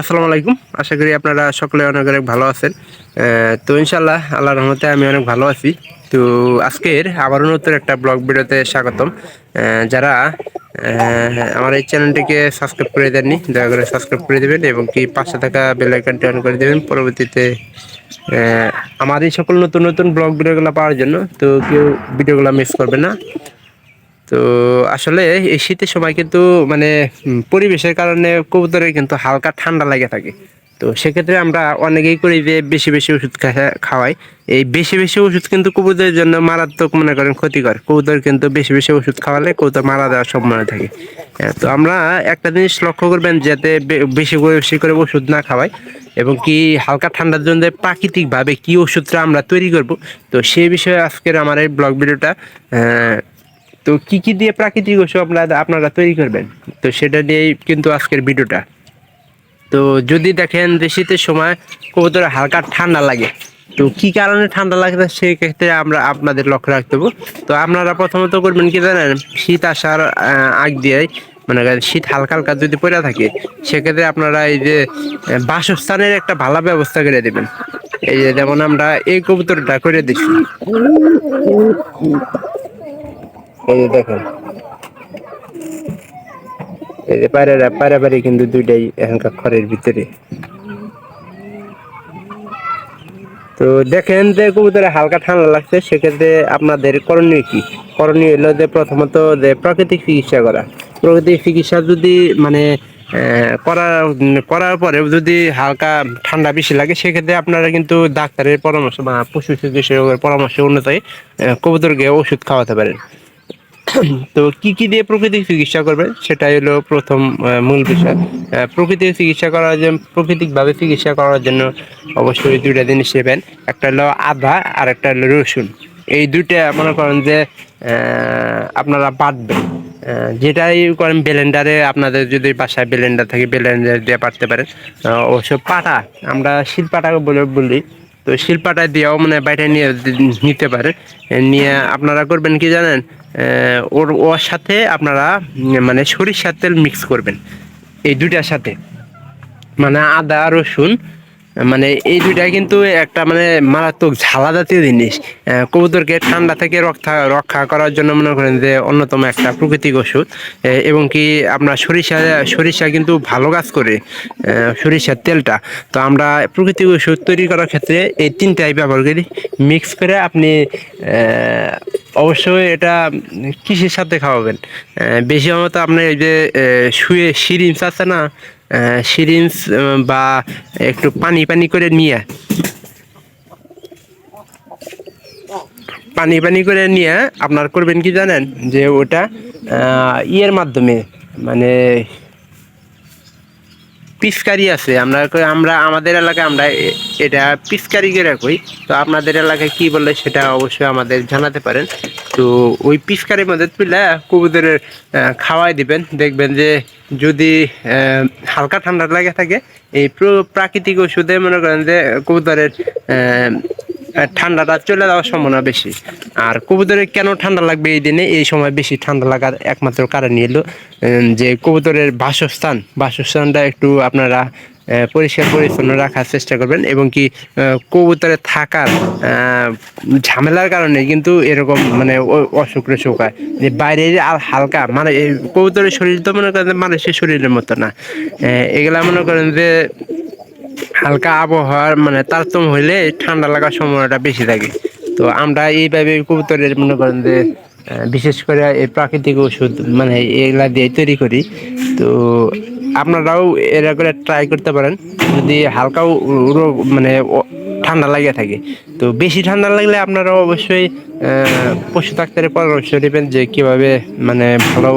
আসসালামু আলাইকুম। আশা করি আপনারা সকলে অনেক অনেক ভালো আছেন। তো ইনশাল্লাহ আল্লাহর রহমতে আমি অনেক ভালো আছি। তো আজকের আবারও নতুন একটা ব্লগ ভিডিওতে স্বাগতম। যারা আমার এই চ্যানেলটিকে সাবস্ক্রাইব করে দেননি, দয়া করে সাবস্ক্রাইব করে দেবেন এবং কি পাশে থাকা বেল আইকনটি অন করে দেবেন পরবর্তীতে আমার এই সকল নতুন নতুন ব্লগ ভিডিওগুলো পাওয়ার জন্য। তো কেউ ভিডিওগুলো মিস করবে না। তো আসলে এই শীতের সময় কিন্তু মানে পরিবেশের কারণে কবুতরের কিন্তু হালকা ঠান্ডা লেগে থাকে। তো সেক্ষেত্রে আমরা অনেকেই করি যে বেশি বেশি ওষুধ খাওয়াই। এই বেশি বেশি ওষুধ কিন্তু কবুতরের জন্য মারাত্মক মনে করেন ক্ষতিকর। কবুতর কিন্তু বেশি বেশি ওষুধ খাওয়ালে কবুতর মারা যাওয়ার সম্ভাবনা থাকে। তো আমরা একটা জিনিস লক্ষ্য করবেন, যাতে বেশি বেশি করে ওষুধ না খাওয়াই এবং কি হালকা ঠান্ডার জন্য প্রাকৃতিকভাবে কি ওষুধটা আমরা তৈরি করব। তো সেই বিষয়ে আজকের আমার এই ব্লগ ভিডিওটা। তো কি কি দিয়ে প্রাকৃতিক ওষুধ আপনারা তৈরি করবেন, তো সেটা নিয়েই কিন্তু আজকের ভিডিওটা। তো যদি দেখেন যে শীতের সময় কবুতরে হালকা ঠান্ডা লাগে, তো কি কারণে ঠান্ডা লাগে সেই ক্ষেত্রে আমরা আপনাদের লক্ষ্য রাখতে হবে। তো আপনারা প্রথমত করবেন কি জানেন, শীত আসার আগ দিয়ে মানে শীত হালকা হালকা যদি পড়ে থাকে, সেক্ষেত্রে আপনারা এই যে বাসস্থানের একটা ভালো ব্যবস্থা করে দেবেন। এই যে যেমন আমরা এই কবুতরটা করে দিচ্ছি, এই যে দেখেন, এই যে পায়রাবাড়ি কিন্তু দুইটাই এখানকার ঘরের ভিতরে। তো দেখেন যে কবুতরে হালকা ঠান্ডা লাগছে, সেক্ষেত্রে আপনাদের করণীয় কি? করণীয় হলো যে প্রথমত যে প্রাকৃতিক চিকিৎসা করা। প্রাকৃতিক চিকিৎসা যদি মানে করার পরেও যদি হালকা ঠান্ডা বেশি লাগে, সেক্ষেত্রে আপনারা কিন্তু ডাক্তারের পরামর্শ বা পশু চিকিৎসকের পরামর্শ অনুযায়ী কবুতরকে ওষুধ খাওয়াতে পারেন। তো কি কি দিয়ে প্রকৃতিক চিকিৎসা করবে সেটাই হলো প্রথম মূল বিষয়। প্রকৃতিক চিকিৎসা করার জন্য, প্রাকৃতিকভাবে চিকিৎসা করার জন্য অবশ্যই দুইটা জিনিস নেবেন। একটা হলো আদা আর একটা হলো রসুন। এই দুইটা মনে করেন যে আপনারা বাটবেন। যেটাই করেন ব্লেন্ডারে, আপনাদের যদি বাসায় ব্লেন্ডার থাকে ব্লেন্ডার দিয়ে পাটতে পারেন। অবশ্য পাটা আমরা শিলপাটা বলি। তো শিলপাটা দিয়েও মানে বাইরে নিয়ে নিতে পারে। নিয়ে আপনারা করবেন কি জানেন, ওর সাথে আপনারা মানে সরিষার তেল মিক্স করবেন এই দুইটার সাথে, মানে আদা রসুন, মানে এই দুইটাই কিন্তু একটা মানে মারাত্মক ঝালা জাতীয় জিনিস। কবুতরকে ঠান্ডা থেকে রক্ষা করার জন্য মনে করেন যে অন্যতম একটা প্রাকৃতিক ওষুধ। এবং কি আপনার সরিষা কিন্তু ভালো কাজ করে, সরিষার তেলটা। তো আমরা প্রাকৃতিক ওষুধ তৈরি করার ক্ষেত্রে এই তিনটাই ব্যবহার করি। মিক্স করে আপনি অবশ্যই এটা কিসের সাথে খাওয়াবেন, বেশি মতো আপনার এই যে শুয়ে সিরিঞ্জ আছে না, সিরিঞ্জ বা একটু পানি পানি করে নিয়ে আপনার করবেন কি জানেন, যে ওটা ইয়ের মাধ্যমে মানে পিচকারি আছে, আমরা আমাদের এলাকায় আমরা এটা পিচকারি করে কই। তো আপনাদের এলাকায় কি বলে সেটা অবশ্যই আমাদের জানাতে পারেন। তো ওই পিচকারির মধ্যে তুলে কবুতরের খাওয়াই দিবেন। দেখবেন যে যদি হালকা ঠান্ডা লাগে থাকে, এই প্রাকৃতিক ওষুধে মনে করেন যে কবুতরের ঠান্ডাটা চলে যাওয়ার সম্ভাবনা বেশি। আর কবুতরের কেন ঠান্ডা লাগবে এই দিনে, এই সময় বেশি ঠান্ডা লাগার একমাত্র কারণ হলো যে কবুতরের বাসস্থানটা একটু আপনারা পরিষ্কার পরিচ্ছন্ন রাখার চেষ্টা করবেন। এবং কি কবুতরের থাকার ঝামেলার কারণে কিন্তু এরকম মানে অসুখ টসুখ হয়। যে বাইরে হালকা মানে কবুতরের শরীর তো মনে করেন মানুষের শরীরের মতো না। এগুলা মনে করেন যে হালকা আবহাওয়ার মানে তারতম্য হইলে ঠান্ডা লাগার সম্ভাবনাটা বেশি থাকে। তো আমরা এইভাবে কবুতরের মনে করেন যে বিশেষ করে এই প্রাকৃতিক ওষুধ মানে এগুলা দিয়ে তৈরি করি। তো আপনারাও এরা করে ট্রাই করতে পারেন যদি হালকাও রোগ মানে ঠান্ডা লাগিয়ে থাকে। তো বেশি ঠান্ডা লাগলে আপনারা অবশ্যই পশু ডাক্তারের পরামর্শ নেবেন যে কীভাবে মানে ভালো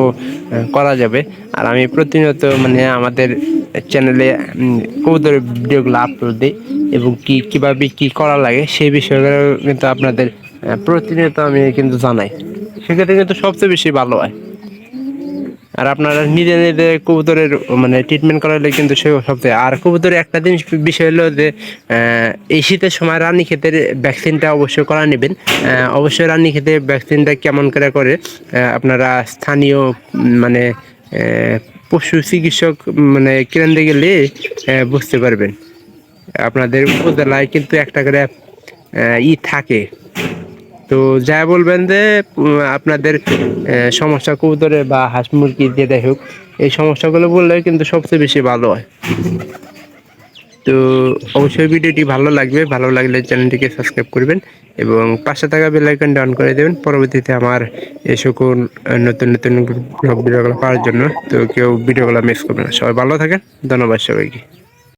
করা যাবে। আর আমি প্রতিনিয়ত মানে আমাদের চ্যানেলে কবুতরের ভিডিওগুলো আপলোড দিই এবং কীভাবে কী করা লাগে সেই বিষয়গুলো কিন্তু আপনাদের প্রতিনিয়ত আমি কিন্তু জানাই। সেক্ষেত্রে কিন্তু সবচেয়ে বেশি ভালো হয়। আর আপনারা নিজে নিজে কবুতরের মানে ট্রিটমেন্ট করালে কিন্তু সে সবচেয়ে। আর কবুতরের একটা জিনিস বিষয় হলো যে এই শীতের সময় রানীক্ষেতের ভ্যাকসিনটা অবশ্যই করা নেবেন। অবশ্যই রানীক্ষেতের ভ্যাকসিনটা কেমন করে আপনারা স্থানীয় মানে পশু চিকিৎসক মানে কেন্দ্রে গেলে বুঝতে পারবেন। আপনাদের উপজেলায় কিন্তু একটা করে থাকে। তো যা বলবেন যে আপনাদের সমস্যা কবুতরে বা হাঁস মুরগি যেটাই হোক, এই সমস্যাগুলো বললে কিন্তু সবচেয়ে বেশি ভালো হয়। তো অবশ্যই ভিডিওটি ভালো লাগবে, ভালো লাগলে চ্যানেলটিকে সাবস্ক্রাইব করবেন এবং পাশে থাকা বেল আইকনটা অন করে দেবেন পরবর্তীতে আমার এই সকল নতুন নতুন ভিডিওগুলো পাওয়ার জন্য। তো কেউ ভিডিওগুলো মিস করবে না। সবাই ভালো থাকেন, ধন্যবাদ সবাইকে।